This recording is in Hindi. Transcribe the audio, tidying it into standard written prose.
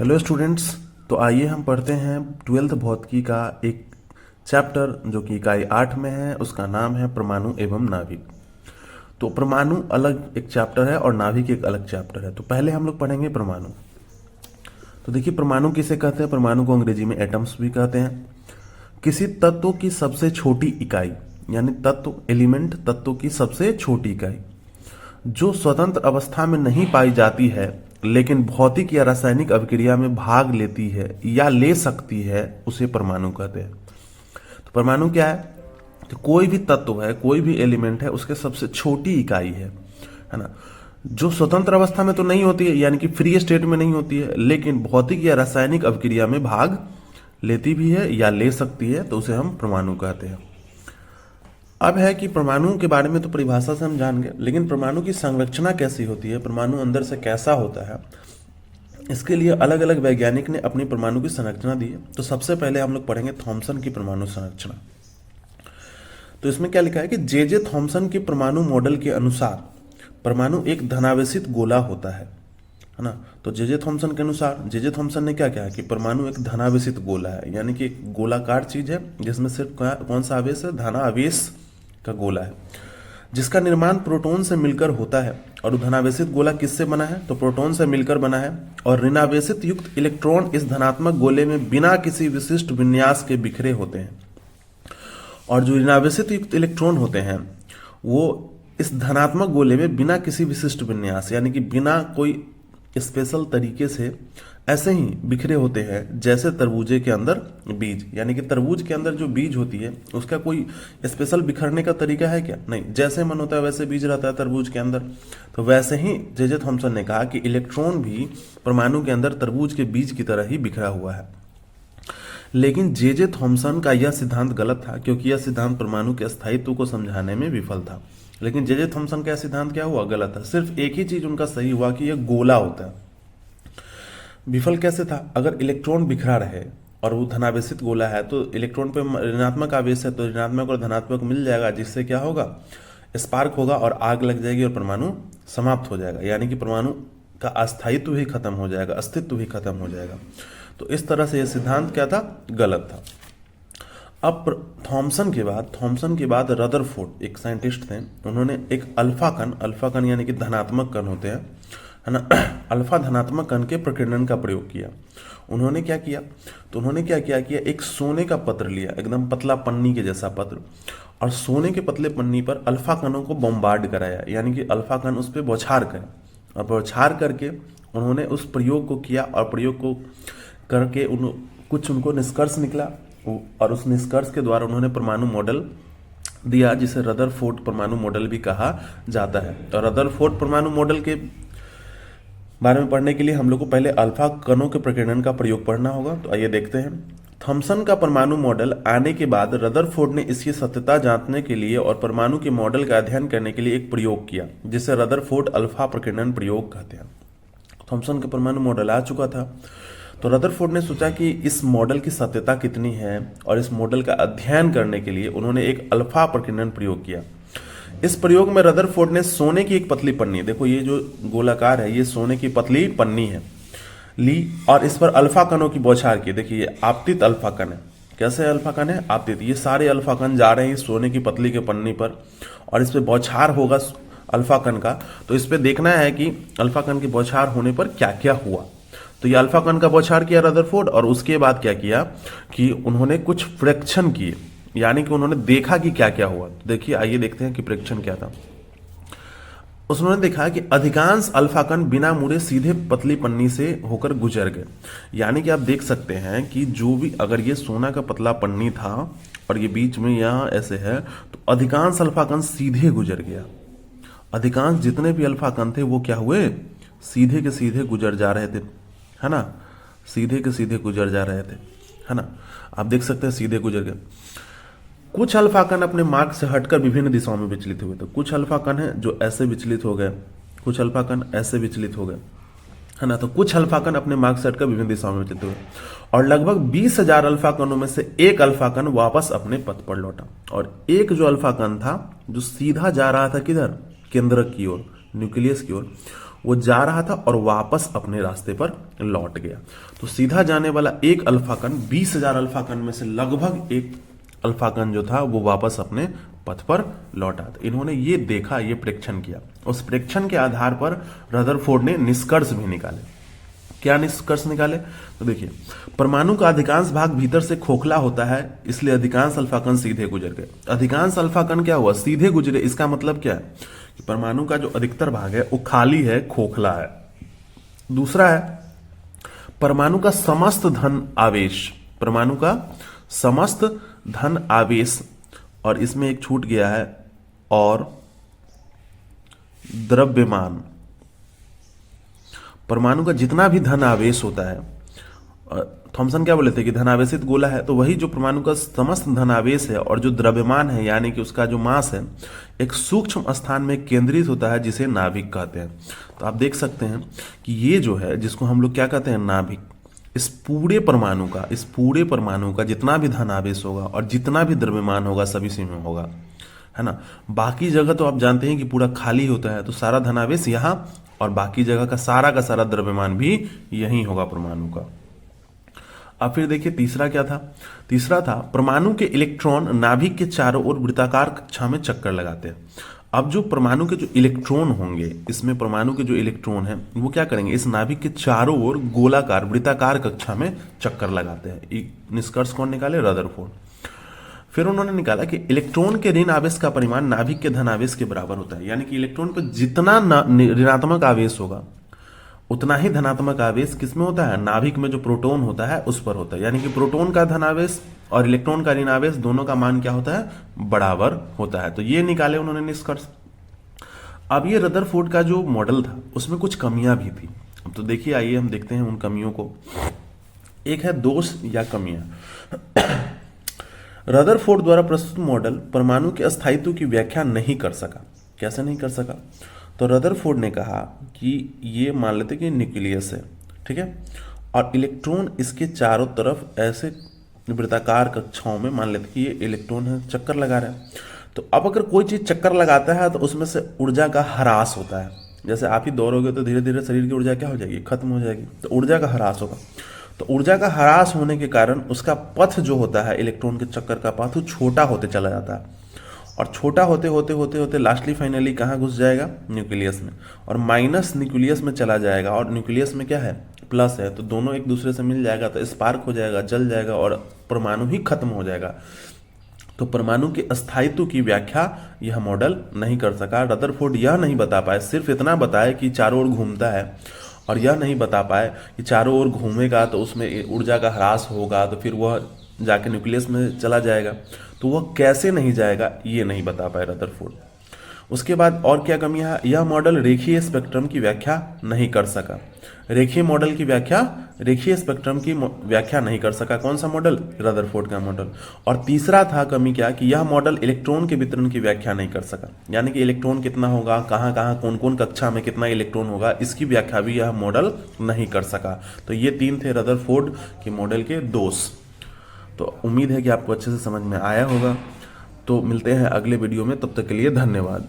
Hello students. तो आइए हम पढ़ते हैं ट्वेल्थ भौतिकी का एक चैप्टर जो कि इकाई 8 में है। उसका नाम है परमाणु एवं नाभिक। तो परमाणु अलग एक चैप्टर है और नाभिक एक अलग चैप्टर है। तो पहले हम लोग पढ़ेंगे परमाणु। तो देखिए, परमाणु किसे कहते हैं? परमाणु को अंग्रेजी में एटम्स भी कहते हैं। किसी तत्व की सबसे छोटी इकाई, यानी तत्व एलिमेंट, तत्व की सबसे छोटी इकाई जो स्वतंत्र अवस्था में नहीं पाई जाती है लेकिन भौतिक या रासायनिक अभिक्रिया में भाग लेती है या ले सकती है, उसे परमाणु कहते हैं। तो परमाणु क्या है? तो कोई भी तत्व है, कोई भी एलिमेंट है, उसके सबसे छोटी इकाई है ना, जो स्वतंत्र अवस्था में तो नहीं होती है, यानी कि फ्री स्टेट में नहीं होती है, लेकिन भौतिक या रासायनिक अभिक्रिया में भाग लेती भी है या ले सकती है, तो उसे हम परमाणु कहते हैं। अब है कि परमाणु के बारे में तो परिभाषा से हम जान गए, लेकिन परमाणु की संरचना कैसी होती है, परमाणु अंदर से कैसा होता है, इसके लिए अलग अलग वैज्ञानिक ने अपनी परमाणु की संरचना दी है। तो सबसे पहले हम लोग पढ़ेंगे थॉमसन की परमाणु संरचना। तो इसमें क्या लिखा है कि जे थॉमसन के परमाणु मॉडल के अनुसार परमाणु एक धनावेशित गोला होता है ना। तो जे थॉमसन के अनुसार जे थॉमसन ने क्या कहा कि परमाणु एक धनावेशित गोला है, यानी कि एक गोलाकार चीज है जिसमें सिर्फ कौन सा आवेश है? धनावेश का गोला है, जिसका निर्माण प्रोटॉन से मिलकर होता है। और धनावेशित गोला किससे बना है? तो प्रोटॉन से मिलकर बना है। और ऋणावेशित युक्त इलेक्ट्रॉन इस धनात्मक गोले में बिना किसी विशिष्ट विन्यास के बिखरे होते हैं। और जो ऋणावेशित युक्त इलेक्ट्रॉन होते हैं वो इस धनात्मक गोले में बिना किसी विशिष्ट विन्यास, यानी कि बिना कोई स्पेशल तरीके से ऐसे ही बिखरे होते हैं, जैसे तरबूजे के अंदर बीज। यानी कि तरबूज के अंदर जो बीज होती है उसका कोई स्पेशल बिखरने का तरीका है क्या? नहीं, जैसे मन होता है वैसे बीज रहता है तरबूज के अंदर। तो वैसे ही जे थॉमसन ने कहा कि इलेक्ट्रॉन भी परमाणु के अंदर तरबूज के बीज की तरह ही बिखरा हुआ है। लेकिन जे थॉमसन का यह सिद्धांत गलत था, क्योंकि यह सिद्धांत परमाणु के स्थायित्व को समझाने में विफल था। लेकिन जे थॉमसन का सिद्धांत क्या हुआ? गलत था। सिर्फ एक ही चीज उनका सही हुआ कि यह गोला होता है। विफल कैसे था? अगर इलेक्ट्रॉन बिखरा रहे और वो धनावेशित गोला है तो इलेक्ट्रॉन पे ऋणात्मक आवेश है, तो ऋणात्मक और धनात्मक मिल जाएगा, जिससे क्या होगा? स्पार्क होगा और आग लग जाएगी और परमाणु समाप्त हो जाएगा, यानी कि परमाणु का अस्थायित्व ही खत्म हो जाएगा, अस्तित्व ही खत्म हो जाएगा। तो इस तरह से यह सिद्धांत क्या था? गलत था। अब थॉमसन के बाद रदरफोर्ड एक साइंटिस्ट थे, उन्होंने एक अल्फा कण यानी कि धनात्मक कण होते हैं, है ना, अल्फा धनात्मक कण के प्रकीर्णन का प्रयोग किया। उन्होंने क्या किया? तो उन्होंने क्या किया कि एक सोने का पत्र लिया, एकदम पतला पन्नी के जैसा पत्र, और सोने के पतले पन्नी पर अल्फा कणों को बम्बार्ड कराया, यानी कि अल्फा कण उस पर बौछार करें। और बौछार करके उन्होंने उस प्रयोग को किया, और प्रयोग को करके कुछ उनको निष्कर्ष निकला, और उस निष्कर्ष के द्वारा उन्होंने परमाणु मॉडल दिया, जिसे रदरफोर्ड परमाणु मॉडल भी कहा जाता है। तो रदरफोर्ड परमाणु मॉडल के बारे में पढ़ने के लिए हम लोग को पहले अल्फा कणों के प्रकीर्णन का प्रयोग पढ़ना होगा। तो आइए देखते हैं। थॉमसन का परमाणु मॉडल आने के बाद रदरफोर्ड ने इसकी सत्यता जांचने के लिए और परमाणु के मॉडल का अध्ययन करने के लिए एक प्रयोग किया, जिसे रदरफोर्ड अल्फा प्रकीर्णन प्रयोग कहते हैं। थॉमसन का परमाणु मॉडल आ चुका था, तो रदरफोर्ड ने सोचा कि इस मॉडल की सत्यता कितनी है, और इस मॉडल का अध्ययन करने के लिए उन्होंने एक अल्फा प्रकीर्णन प्रयोग किया। इस प्रयोग में रदरफोर्ड ने सोने की एक पतली पन्नी, देखो ये जो गोलाकार है ये सोने की पतली पन्नी है, ली, और इस पर अल्फा कणों की बौछार की। देखिए ये आपतित अल्फा कण है। कैसे अल्फा कण है? आपतित। ये सारे अल्फा कण जा रहे हैं सोने की पतली के पन्नी पर, और इस पर बौछार होगा अल्फा कण का। तो इस पर देखना है कि अल्फा कण की बौछार होने पर क्या क्या हुआ। तो ये अल्फा कण का बौछार किया रदरफोर्ड, और उसके बाद क्या किया कि उन्होंने कुछ प्रेक्षण किए, यानी कि उन्होंने देखा कि क्या क्या हुआ। तो देखिए, आइए देखते हैं कि प्रेक्षण क्या था। उसने देखा कि अधिकांश अल्फा कण बिना मुड़े सीधे पतली पन्नी से होकर गुजर गए। यानी कि आप देख सकते हैं कि जो भी, अगर ये सोना का पतला पन्नी था और ये बीच में यहाँ ऐसे है, तो अधिकांश अल्फा कण सीधे गुजर गया। अधिकांश जितने भी अल्फा कण थे वो क्या हुए? सीधे के सीधे गुजर जा रहे थे, है ना, सीधे के सीधे गुजर जा रहे थे, है ना। आप देख सकते हैं सीधे गुजर गए। कुछ अल्फा कण अपने मार्ग से हटकर विभिन्न दिशाओं में विचलित हुए। तो कुछ अल्फा कण हैं जो ऐसे विचलित हो गए, कुछ अल्फा कण ऐसे विचलित हो गए, है ना। तो कुछ अल्फा कण अपने मार्ग से हटकर विभिन्न दिशाओं में विचलित हुए, और लगभग 20,000 अल्फा कणों में से एक अल्फा कण वापस अपने पथ पर लौटा। और एक जो अल्फा कण था जो सीधा जा रहा था किधर? केंद्रक की ओर, न्यूक्लियस की ओर, वो जा रहा था और वापस अपने रास्ते पर लौट गया। तो सीधा जाने वाला एक अल्फा कण 20,000 अल्फा कण में से लगभग एक अल्फा कण जो था वो वापस अपने पथ पर लौटा। तो इन्होंने ये देखा, ये प्रेक्षण किया। उस प्रेक्षण के आधार पर रदरफोर्ड ने निष्कर्ष भी निकाले। क्या निष्कर्ष निकाले? तो देखिए, परमाणु का अधिकांश भाग भीतर से खोखला होता है, इसलिए अधिकांश अल्फा कण सीधे गुजर गए। अधिकांश अल्फा कण क्या हुआ? सीधे गुजरे। इसका मतलब क्या है कि परमाणु का जो अधिकतर भाग है वो खाली है, खोखला है। दूसरा है परमाणु का समस्त धन आवेश, परमाणु का समस्त धन आवेश, और इसमें एक छूट गया है, और द्रव्यमान। परमाणु का जितना भी धन आवेश होता है, थॉमसन क्या बोले थे कि धनावेशित गोला है, तो वही जो परमाणु का समस्त धनावेश है और जो द्रव्यमान है यानी कि उसका जो मास है एक सूक्ष्म स्थान में केंद्रित होता है जिसे नाभिक कहते हैं। तो आप देख सकते हैं कि ये जो है जिसको हम लोग क्या कहते हैं, नाभिक, इस पूरे परमाणु का जितना भी धनावेश होगा और जितना भी द्रव्यमान होगा सभी इसी में होगा, है ना। बाकी जगह तो आप जानते हैं कि पूरा खाली होता है, तो सारा धनावेश यहाँ और बाकी जगह का सारा द्रव्यमान भी यही होगा परमाणु का। अब फिर देखिए तीसरा क्या था? तीसरा था परमाणु के इलेक्ट्रॉन नाभिक के चारों ओर वृत्ताकार कक्षा में चक्कर लगाते हैं। अब जो परमाणु के जो इलेक्ट्रॉन होंगे, इसमें परमाणु के जो इलेक्ट्रॉन हैं वो क्या करेंगे, इस नाभिक के चारों ओर गोलाकार वृत्ताकार कक्षा में चक्कर लगाते हैं। निष्कर्ष कौन निकाले? रदरफोर्ड। फिर उन्होंने निकाला कि इलेक्ट्रॉन के ऋण आवेश का परिमाण नाभिक के धनावेश के बराबर होता है, यानी कि इलेक्ट्रॉन पर जितना ऋणात्मक आवेश होगा उतना ही धनात्मक आवेश किसमें होता है? नाभिक में जो प्रोटॉन होता है उस पर होता है। यानी कि प्रोटॉन का धनावेश और इलेक्ट्रॉन का ऋण आवेश दोनों का मान क्या होता है? बराबर होता है। तो ये निकाले उन्होंने निष्कर्ष। अब ये रदरफोर्ड का जो मॉडल था उसमें कुछ कमियां भी थी। अब तो देखिए, आइए हम देखते हैं उन कमियों को। एक है दोष या कमियां। रदरफोर्ड द्वारा प्रस्तुत मॉडल परमाणु के अस्थायित्व की व्याख्या नहीं कर सका। कैसे नहीं कर सका? तो रदरफोर्ड ने कहा कि ये मान लेते कि न्यूक्लियस है, ठीक है, और इलेक्ट्रॉन इसके चारों तरफ ऐसे वृत्ताकार कक्षाओं में मान लेते कि ये इलेक्ट्रॉन है, चक्कर लगा रहा है। तो अब अगर कोई चीज चक्कर लगाता है तो उसमें से ऊर्जा का ह्रास होता है। जैसे आप ही दौड़ोगे तो धीरे धीरे शरीर की ऊर्जा क्या हो जाएगी? खत्म हो जाएगी। तो ऊर्जा का ह्रास होगा। तो ऊर्जा का ह्रास होने के कारण उसका पथ जो होता है इलेक्ट्रॉन के चक्कर का पथ वो छोटा होते चला जाता है, और छोटा होते होते होते होते लास्टली फाइनली कहाँ घुस जाएगा? न्यूक्लियस में, और माइनस न्यूक्लियस में चला जाएगा। और न्यूक्लियस में क्या है? प्लस है। तो दोनों एक दूसरे से मिल जाएगा तो स्पार्क हो जाएगा, जल जाएगा और परमाणु ही खत्म हो जाएगा। तो परमाणु के अस्थायित्व की व्याख्या यह मॉडल नहीं कर सका। रदरफोर्ड यह नहीं बता पाए, सिर्फ इतना बताए कि चारों ओर घूमता है, और यह नहीं बता पाए कि चारों ओर घूमेगा तो उसमें ऊर्जा का ह्रास होगा तो फिर वह जाके न्यूक्लियस में चला जाएगा। तो वह कैसे नहीं जाएगा ये नहीं बता पाए रदरफोर्ड। उसके बाद और क्या कमियां है? यह मॉडल रेखीय स्पेक्ट्रम की व्याख्या नहीं कर सका। रेखीय स्पेक्ट्रम की व्याख्या नहीं कर सका। कौन सा मॉडल? रदरफोर्ड का मॉडल। और तीसरा था कमी क्या कि यह मॉडल इलेक्ट्रॉन के वितरण की व्याख्या नहीं कर सका, यानी कि इलेक्ट्रॉन कितना होगा, कहाँ कहाँ कौन कौन कक्षा में कितना इलेक्ट्रॉन होगा, इसकी व्याख्या भी यह मॉडल नहीं कर सका। तो ये तीन थे रदरफोर्ड के मॉडल के दोष। तो उम्मीद है कि आपको अच्छे से समझ में आया होगा। तो मिलते हैं अगले वीडियो में, तब तक के लिए धन्यवाद।